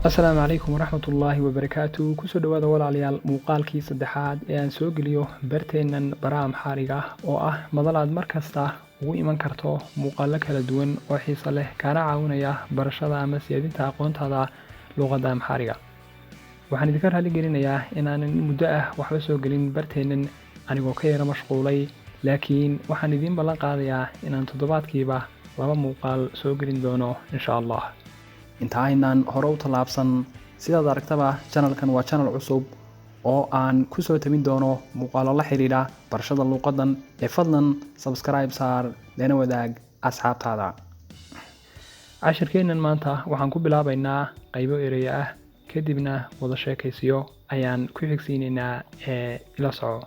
asalaamu calaykum waraxmatullaahi wabarakaatu kusoo dhawaada walaalayaal muuqaalkii saddexaad ee aan soo geliyo barteennan baraha Amxaariga oo ah madal aad mar kasta ugu iman karto muuqaallo kala duwan oo xiiso leh kana caawinaya barashada ama siyaadinta aqoontaada luqadda Amxaariga. Waxaan idinka raali gelinayaa inaanan muddo waxba soo gelin barteennan anigoo ka yara mashquulay, laakiin waxaan idin ballan qaadayaa inaan toddobaadkiiba 2 muuqaal soo gelin doono insha Allah. inta aynaan hore u tallaabsan sidaad aragtaba channelkan waa channel cusub oo aan ku soo tabin doono muuqaallo la xiriira barashada luqaddan ee fadlan subscribe saar lana wadaag asxaabtaada. Cashirkeennan maanta waxaan ku bilaabaynaa qaybo ereyo ah, kadibna wada sheekaysiyo ayaan ku xigsiinaynaa ila soco.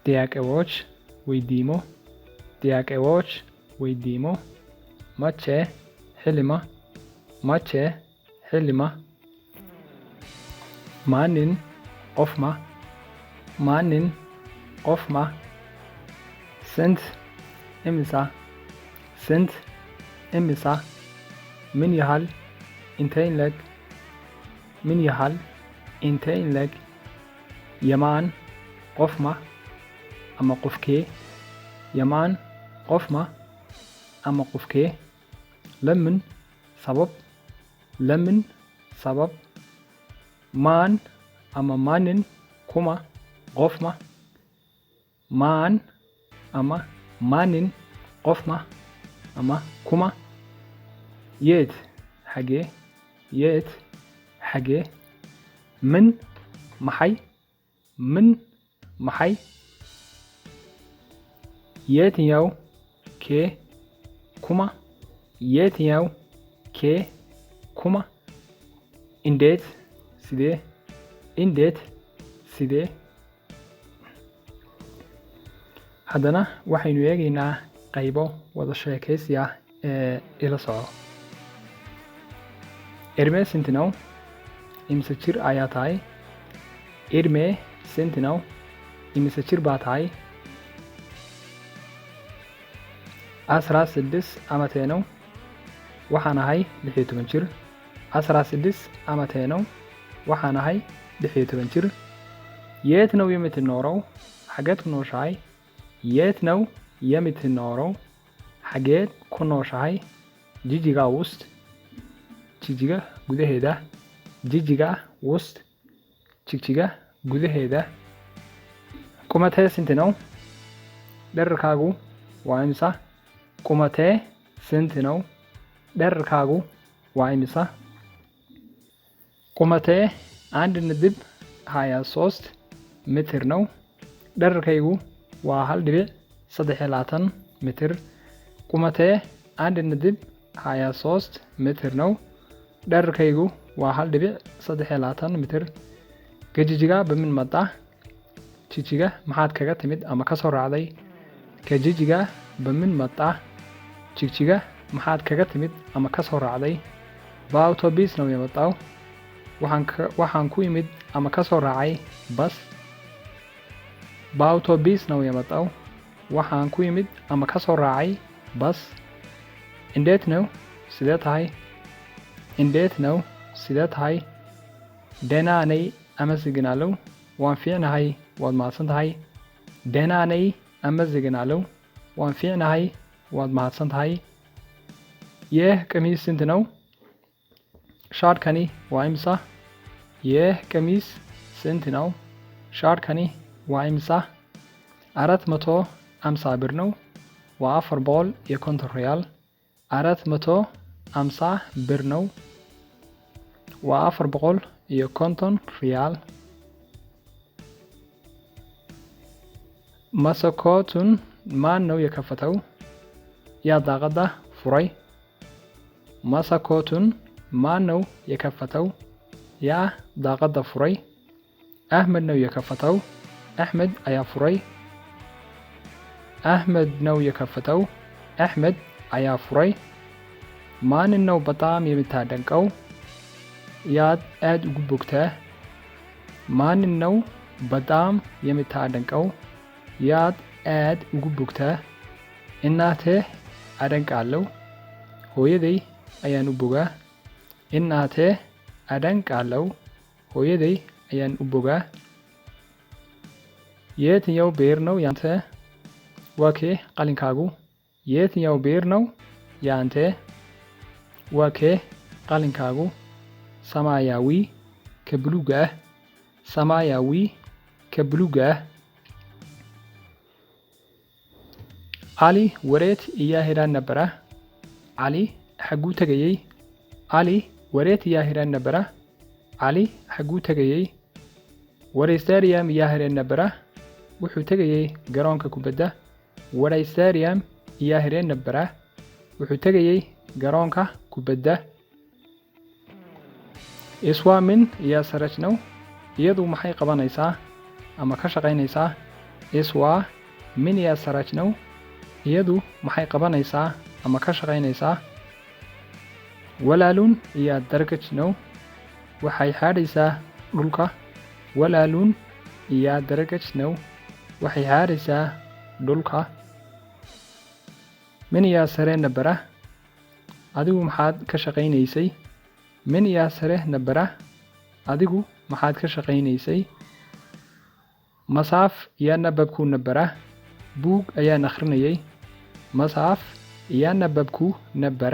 Diyaag watch weydiimo, diyaag watch weydiimo, mache xilima, mache xilima, maanin qofma, maanin qofma, sent imisa, sent imisa, min yahal intayn leg, min yahal intayn leg, yamaan qofma ama qofkee, yamaan qofma ama qofkee, لمن سبب، لمن سبب، مان أما مانن كما قفما، مان أما مانن قفما أما كما، يد حاجة، يد حاجة، من محي، من محي، يد يو كي كما የትኛው ኬ ኩማ እንዴት sidee እንዴት sidee haddana waxaynu eegaynaa qaybo wada sheekaysi ah ee ila soco. Irmee Sentinel imse jir ayaa tahay? Irmee Sentinel imse jir baa tahay? 16 ዓመቴ ነው waxaan ahay 16 jir. 16 ዓመቴ ነው waxaan ahay 16 jir. የት ነው የምትኖረው? xageed ku nooshahay? የት ነው የምትኖረው? xageed ku nooshahay? jijiga ውስጥ፣ jijiga gudaheeda, jijiga ውስጥ፣ jigjiga gudaheeda. ቁመትህ ስንት ነው? dhererkaagu waa imisa? ቁመትህ ስንት ነው? dhererkaagu waa imisa? ቁመትህ 1.23 ሜትር ነው። dhererkaygu waa 1.23 ሜትር። ቁመትህ 1.23 ሜትር ነው። dhererkaygu waa 1.23 ሜትር። ከጂጂጋ በምን መጣ? ጂጂጋ maxaad kaga timid ama ka soo raacday? ከጂጂጋ በምን መጣ? ጂጂጋ maxaad kaga timid ama ka soo raacday? በአውቶቢስ ነው የመጣው። waxaan ku imid ama ka soo raacay bas። በአውቶቢስ ነው የመጣው። waxaan ku imid ama ka soo raacay bas። እንዴት ነው sidee tahay? እንዴት ነው sidee tahay? ደህና ነኝ አመሰግናለሁ። waan fiicnahay waad mahadsan tahay። ደህና ነኝ አመሰግናለሁ። waan fiicnahay waad mahadsan tahay። ይህ ቀሚስ ስንት ነው? ሻርከኒ waa imisa? ይህ ቀሚስ ስንት ነው? ሻርከኒ waa imisa? 450 ብር ነው። waa 450 ሪያል። 450 ብር ነው። waa 450 ሪያል። መስኮቱን ማን ነው የከፈተው? yaa daaqadda furay? መስኮቱን ማን ነው የከፈተው? yaa daaqadda furay? አህመድ ነው የከፈተው። አህመድ ayaa furay? አህመድ ነው የከፈተው። አህመድ ayaa furay? ማንን ነው በጣም የምታደንቀው? yaad aad ugu bogtaa? ማንን ነው በጣም የምታደንቀው? yaad aad ugu bogtaa? እናትህ አደንቃለሁ። hooyaday ayaan u bogaa. እናቴ አደንቃለሁ hooyaday ayaan u bogaa የትኛው ብሔር ነው ያንተ waa kee qalinkaagu የትኛው ብሔር ነው ያንተ waa kee qalinkaagu ሰማያዊ ከብሉግ ጋር ሰማያዊ ከብሉግ ጋር አሊ ወዴት እየሄድን ነበረ አሊ xaguu tagayay አሊ ወዴት እየሄድን ነበረ አሊ xaguu tagayay ወደ ስታዲየም እየሄድን ነበረ wuxuu tagayay garoonka kubadda ወደ ስታዲየም እየሄድን ነበረ wuxuu tagayay garoonka kubadda እሷ ምን እየሰራች ነው iyadu maxay qabanaysaa ama ka shaqaynaysaa እሷ ምን እየሰራች ነው iyadu maxay qabanaysaa ama ka shaqaynaysaa walaalun እያደረገች ነው waxay xaadhaysaa dhulka walaalun እያደረገች ነው waxay xaadhaysaa dhulka ምን እየሰራህ ነበረ adigu maxaad ka shaqaynaysay ምን እየሰራህ ነበረ adigu maxaad ka shaqaynaysay መጽሐፍ እያነበብኩ ነበረ buug ayaan akhrinayay መጽሐፍ እያነበብኩ ነበረ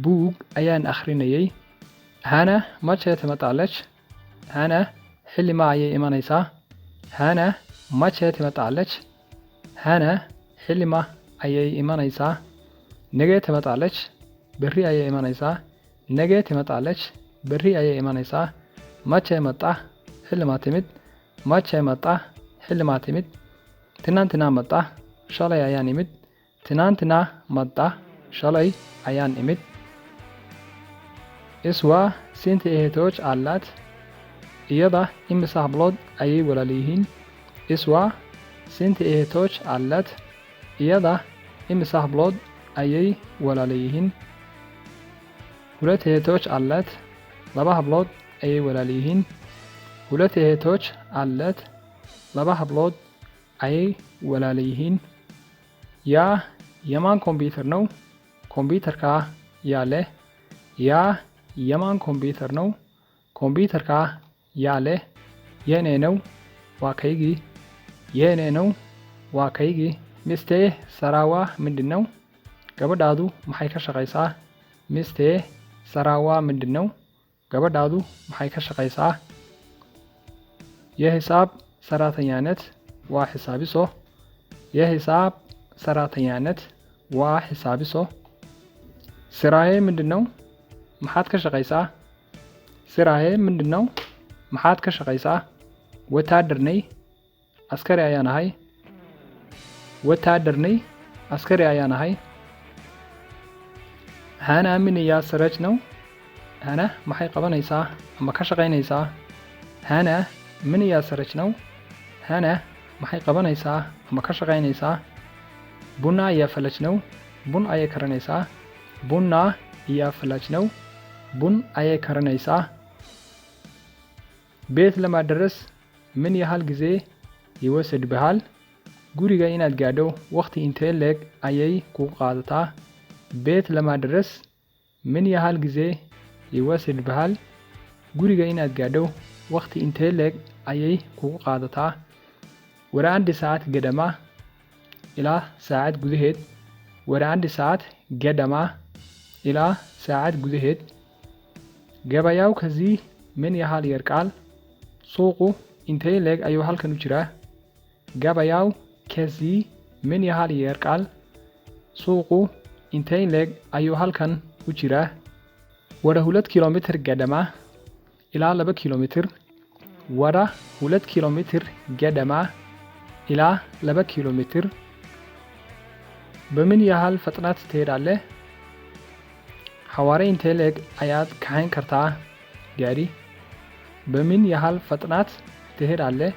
buug ayaan akhrinayay hana መቼ ትመጣለች hana xilli ma ayay imanaysaa hana መቼ ትመጣለች hana xilli ma ayay imanaysaa ነገ ትመጣለች berri ayay imanaysaa ነገ ትመጣለች berri ayay imanaysaa መቼ መጣህ xilli ma timid መቼ መጣህ xilli ma timid ትናንትና መጣህ shalay ayaan imid ትናንትና መጣህ shalay ayaan imid እሷ ስንት እህቶች አላት iyada imisa hablood ayay walaal yihiin እሷ ስንት እህቶች አላት iyada imisa hablood ayay walaal yihiin ሁለት እህቶች አላት laba hablood ayay walaal yihiin ሁለት እህቶች አላት laba hablood ayay walaal yihiin yaa የማን ኮምፒውተር ነው ኮምፒውተርካ ያለ ያ የማን ኮምፒውተር ነው ኮምፒውተርካ ያለ የኔ ነው waa kaygii የኔ ነው waa kaygii mistee saraawa ምንድነው gabadhaadu maxay ka shaqaysaa mistee saraawa ምንድነው gabadhaadu maxay ka shaqaysaa የሂሳብ ሰራተኛነት waa xisaabiso የሂሳብ ሰራተኛነት waa xisaabiso ስራዬ ምንድነው maxaad ka shaqaysaa ስራዬ ምንድነው maxaad ka shaqaysaa ወታደር ነኝ askari ayaan ahay ወታደር ነኝ askari ayaan ahay hana ምን እያሰረች ነው hana maxay qabanaysaa ama ka shaqaynaysaa hana ምን እያሰረች ነው hana maxay qabanaysaa ama ka shaqaynaysaa ቡና እያፈለች ነው ቡን ayay karinaysaa ቡና እያፈለች ነው ቡን ayay karinaysaa ቤት ለማድረስ ምን ያህል ጊዜ ይወስድብሃል guriga inaad gaadho waqti intee leeg ayay ku qaadataa ቤት ለማድረስ ምን ያህል ጊዜ ይወስድብሃል guriga inaad gaadho waqti intee leeg ayay ku qaadataa ወደ አንድ ሰዓት ገደማ ilaa saacad gudaheed ወደ አንድ ሰዓት ገደማ ilaa saacad gudaheed ገበያው ከዚህ ምን ያህል ይርቃል suuqu intee leeg ayuu halkan u jiraa ገበያው ከዚህ ምን ያህል ይርቃል suuqu intee leeg ayuu halkan u jiraa ወደ 2 ኪሎ ሜትር ገደማ ilaa 2 ኪሎ ሜትር ወደ 2 ኪሎ ሜትር ገደማ ilaa 2 ኪሎ ሜትር በምን ያህል ፍጥነት ትሄዳለህ xawaare intee leeg ayaad kaxayn kartaa gaari በምን ያህል ፍጥነት ትሄዳለህ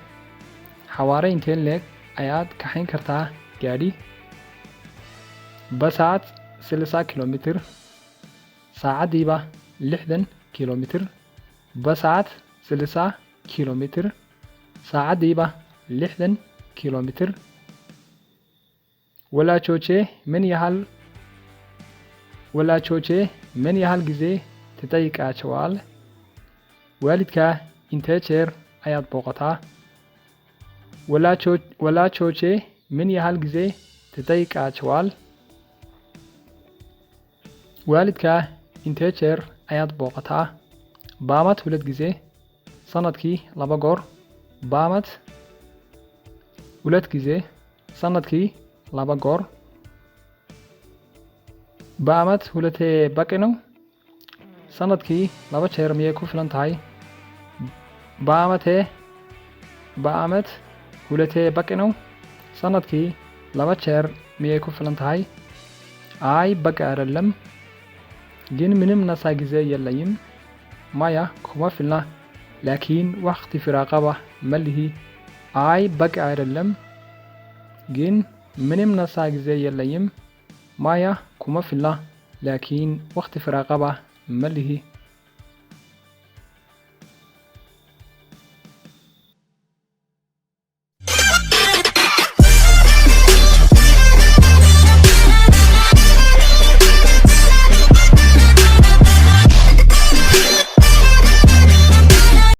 xawaare intee leeg ayaad kaxayn kartaa gaari በሰዓት 60 ኪሎ ሜትር saacadiiba 60 ኪሎ ሜትር በሰዓት 60 ኪሎ ሜትር saacadiiba 60 ኪሎ ሜትር ወላጆቼ ምን ያህል ጊዜ ትጠይቃቸዋል? waalidkaa intee jeer ayaad booqataa? ወላጆቼ ምን ያህል ጊዜ ትጠይቃቸዋል? waalidkaa intee jeer ayaad booqataa? በዓመት 2 ጊዜ sanadkii 2 goor በዓመት 2 ጊዜ sanadkii 2 goor በዓመት 2 በቂ ነው? sanadkii 2 jeer miyay ku filan tahay? በዓመት 2 በቂ ነው? sanadkii 2 jeer miyay ku filan tahay? አይ በቂ አይደለም፣ ግን ምንም ነፃ ጊዜ የለኝም። maya kuma filna laakiin waqti firaaqaba ma lihi. አይ በቂ አይደለም፣ ግን ምንም ነፃ ጊዜ የለኝም። maya kuma filna laakiin waqti firaaqaba ma lihi.